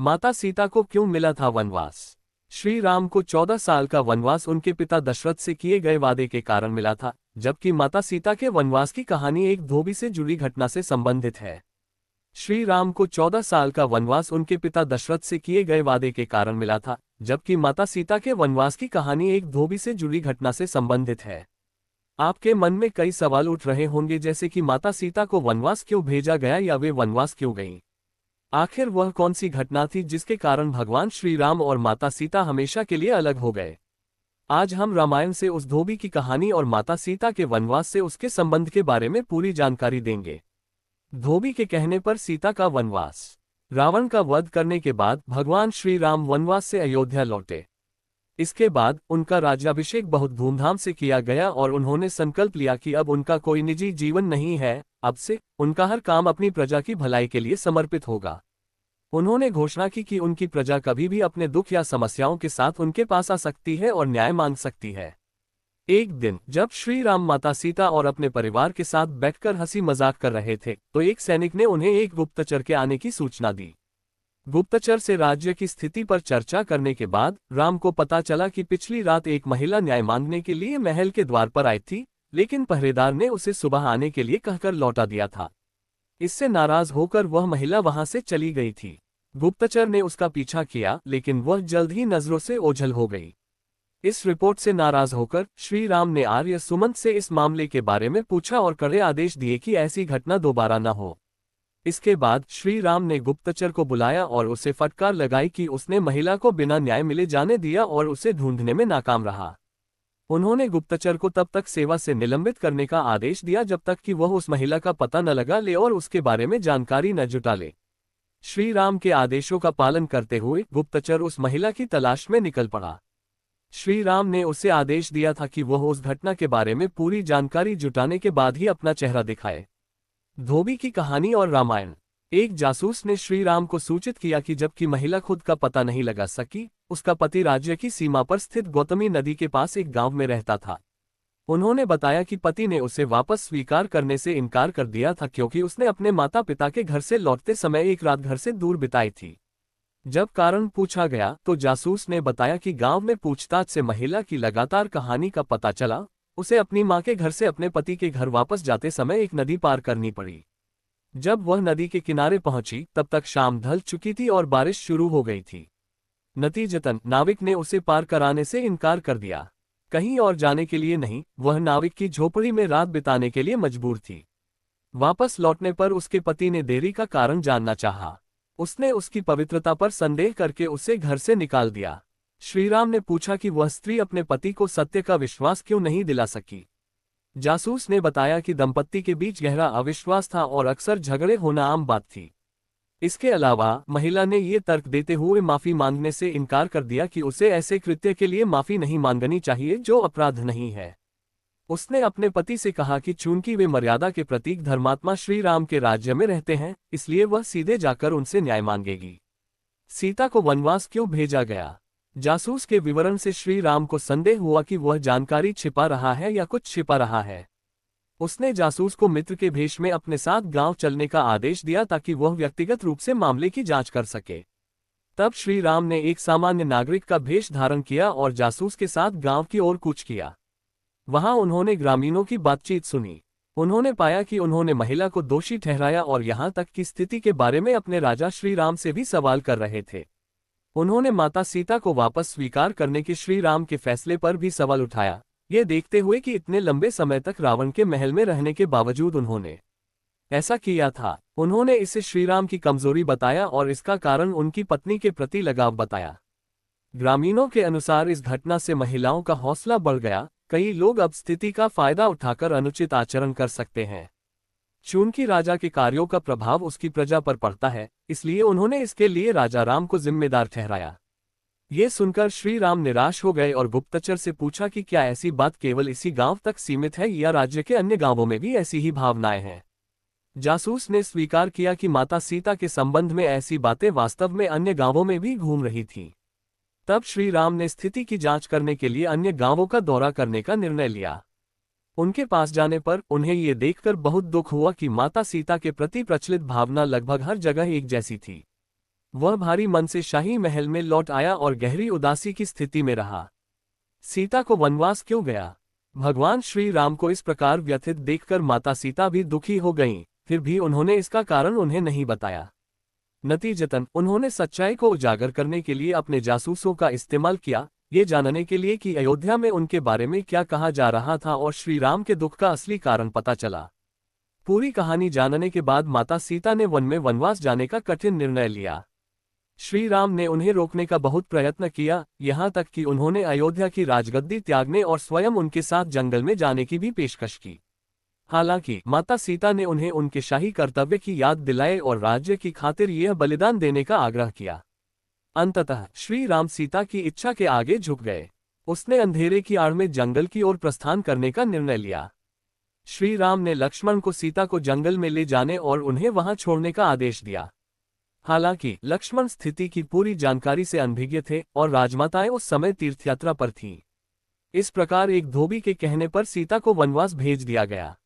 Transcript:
माता सीता को क्यों मिला था वनवास? श्री राम को 14 साल का वनवास उनके पिता दशरथ से किए गए वादे के कारण मिला था, जबकि माता सीता के वनवास की कहानी एक धोबी से जुड़ी घटना से संबंधित है। श्री राम को 14 साल का वनवास उनके पिता दशरथ से किए गए वादे के कारण मिला था, जबकि माता सीता के वनवास की कहानी एक धोबी से जुड़ी घटना से संबंधित है। आपके मन में कई सवाल उठ रहे होंगे, जैसे कि माता सीता को वनवास क्यों भेजा गया या वे वनवास क्यों गईं? आखिर वह कौन सी घटना थी जिसके कारण भगवान श्री राम और माता सीता हमेशा के लिए अलग हो गए? आज हम रामायण से उस धोबी की कहानी और माता सीता के वनवास से उसके संबंध के बारे में पूरी जानकारी देंगे। धोबी के कहने पर सीता का वनवास। रावण का वध करने के बाद भगवान श्री राम वनवास से अयोध्या लौटे। इसके बाद उनका राज्याभिषेक बहुत धूमधाम से किया गया और उन्होंने संकल्प लिया कि अब उनका कोई निजी जीवन नहीं है, अब से उनका हर काम अपनी प्रजा की भलाई के लिए समर्पित होगा। उन्होंने घोषणा की कि उनकी प्रजा कभी भी अपने दुख या समस्याओं के साथ उनके पास आ सकती है और न्याय मांग सकती है। एक दिन जब श्री राम माता सीता और अपने परिवार के साथ बैठकर हंसी मजाक कर रहे थे, तो एक सैनिक ने उन्हें एक गुप्तचर के आने की सूचना दी। गुप्तचर से राज्य की स्थिति पर चर्चा करने के बाद राम को पता चला कि पिछली रात एक महिला न्याय मांगने के लिए महल के द्वार पर आई थी, लेकिन पहरेदार ने उसे सुबह आने के लिए कहकर लौटा दिया था। इससे नाराज होकर वह महिला वहां से चली गई थी। गुप्तचर ने उसका पीछा किया, लेकिन वह जल्द ही नजरों से ओझल हो गई। इस रिपोर्ट से नाराज होकर श्री राम ने आर्य सुमंत से इस मामले के बारे में पूछा और कड़े आदेश दिए कि ऐसी घटना दोबारा न हो। इसके बाद श्री राम ने गुप्तचर को बुलाया और उसे फटकार लगाई कि उसने महिला को बिना न्याय मिले जाने दिया और उसे ढूंढने में नाकाम रहा। उन्होंने गुप्तचर को तब तक सेवा से निलंबित करने का आदेश दिया जब तक कि वह उस महिला का पता न लगा ले और उसके बारे में जानकारी न जुटा ले। श्री राम के आदेशों का पालन करते हुए गुप्तचर उस महिला की तलाश में निकल पड़ा। श्री राम ने उसे आदेश दिया था कि वह उस घटना के बारे में पूरी जानकारी जुटाने के बाद ही अपना चेहरा दिखाए। धोबी की कहानी और रामायण। एक जासूस ने श्री राम को सूचित किया कि जबकि महिला खुद का पता नहीं लगा सकी, उसका पति राज्य की सीमा पर स्थित गौतमी नदी के पास एक गांव में रहता था। उन्होंने बताया कि पति ने उसे वापस स्वीकार करने से इनकार कर दिया था क्योंकि उसने अपने माता पिता के घर से लौटते समय एक रात घर से दूर बिताई थी। जब कारण पूछा गया तो जासूस ने बताया कि गांव में पूछताछ से महिला की लगातार कहानी का पता चला। उसे अपनी मां के घर से अपने पति के घर वापस जाते समय एक नदी पार करनी पड़ी। जब वह नदी के किनारे पहुंची तब तक शाम ढल चुकी थी और बारिश शुरू हो गई थी। नतीजतन नाविक ने उसे पार कराने से इनकार कर दिया। कहीं और जाने के लिए नहीं, वह नाविक की झोपड़ी में रात बिताने के लिए मजबूर थी। वापस लौटने पर उसके पति ने देरी का कारण जानना चाहा। उसने उसकी पवित्रता पर संदेह करके उसे घर से निकाल दिया। श्रीराम ने पूछा कि वह स्त्री अपने पति को सत्य का विश्वास क्यों नहीं दिला सकी। जासूस ने बताया कि दंपत्ति के बीच गहरा अविश्वास था और अक्सर झगड़े होना आम बात थी। इसके अलावा महिला ने ये तर्क देते हुए माफी मांगने से इनकार कर दिया कि उसे ऐसे कृत्य के लिए माफी नहीं मांगनी चाहिए जो अपराध नहीं है। उसने अपने पति से कहा कि चूंकि वे मर्यादा के प्रतीक धर्मात्मा श्री राम के राज्य में रहते हैं, इसलिए वह सीधे जाकर उनसे न्याय मांगेगी। सीता को वनवास क्यों भेजा गया? जासूस के विवरण से श्री राम को संदेह हुआ कि वह जानकारी छिपा रहा है या कुछ छिपा रहा है। उसने जासूस को मित्र के भेष में अपने साथ गांव चलने का आदेश दिया ताकि वह व्यक्तिगत रूप से मामले की जांच कर सके। तब श्री राम ने एक सामान्य नागरिक का भेष धारण किया और जासूस के साथ गांव की ओर कूच किया। वहां उन्होंने ग्रामीणों की बातचीत सुनी। उन्होंने पाया कि उन्होंने महिला को दोषी ठहराया और यहां तक कि स्थिति के बारे में अपने राजा श्री राम से भी सवाल कर रहे थे। उन्होंने माता सीता को वापस स्वीकार करने के श्री राम के फैसले पर भी सवाल उठाया, ये देखते हुए कि इतने लंबे समय तक रावण के महल में रहने के बावजूद उन्होंने ऐसा किया था। उन्होंने इसे श्रीराम की कमजोरी बताया और इसका कारण उनकी पत्नी के प्रति लगाव बताया। ग्रामीणों के अनुसार इस घटना से महिलाओं का हौसला बढ़ गया। कई लोग अब स्थिति का फायदा उठाकर अनुचित आचरण कर सकते हैं। चूंकि राजा के कार्यों का प्रभाव उसकी प्रजा पर पड़ता है, इसलिए उन्होंने इसके लिए राजा राम को जिम्मेदार ठहराया। ये सुनकर श्री राम निराश हो गए और गुप्तचर से पूछा कि क्या ऐसी बात केवल इसी गांव तक सीमित है या राज्य के अन्य गांवों में भी ऐसी ही भावनाएं हैं। जासूस ने स्वीकार किया कि माता सीता के संबंध में ऐसी बातें वास्तव में अन्य गांवों में भी घूम रही थीं। तब श्री राम ने स्थिति की जांच करने के लिए अन्य गांवों का दौरा करने का निर्णय लिया। उनके पास जाने पर उन्हें ये देखकर बहुत दुख हुआ कि माता सीता के प्रति प्रचलित भावना लगभग हर जगह एक जैसी थी। वह भारी मन से शाही महल में लौट आया और गहरी उदासी की स्थिति में रहा। सीता को वनवास क्यों गया? भगवान श्री राम को इस प्रकार व्यथित देखकर माता सीता भी दुखी हो गईं, फिर भी उन्होंने इसका कारण उन्हें नहीं बताया। नतीजतन उन्होंने सच्चाई को उजागर करने के लिए अपने जासूसों का इस्तेमाल किया, ये जानने के लिए कि अयोध्या में उनके बारे में क्या कहा जा रहा था और श्री राम के दुख का असली कारण पता चला। पूरी कहानी जानने के बाद माता सीता ने वन में वनवास जाने का कठिन निर्णय लिया। श्री राम ने उन्हें रोकने का बहुत प्रयत्न किया, यहाँ तक कि उन्होंने अयोध्या की राजगद्दी त्यागने और स्वयं उनके साथ जंगल में जाने की भी पेशकश की। हालांकि माता सीता ने उन्हें उनके शाही कर्तव्य की याद दिलाए और राज्य की खातिर यह बलिदान देने का आग्रह किया। अंततः श्री राम सीता की इच्छा के आगे झुक गए। उसने अंधेरे की आड़ में जंगल की ओर प्रस्थान करने का निर्णय लिया। श्री राम ने लक्ष्मण को सीता को जंगल में ले जाने और उन्हें वहां छोड़ने का आदेश दिया। हालांकि लक्ष्मण स्थिति की पूरी जानकारी से अनभिज्ञ थे और राजमाताएं उस समय तीर्थयात्रा पर थीं। इस प्रकार एक धोबी के कहने पर सीता को वनवास भेज दिया गया।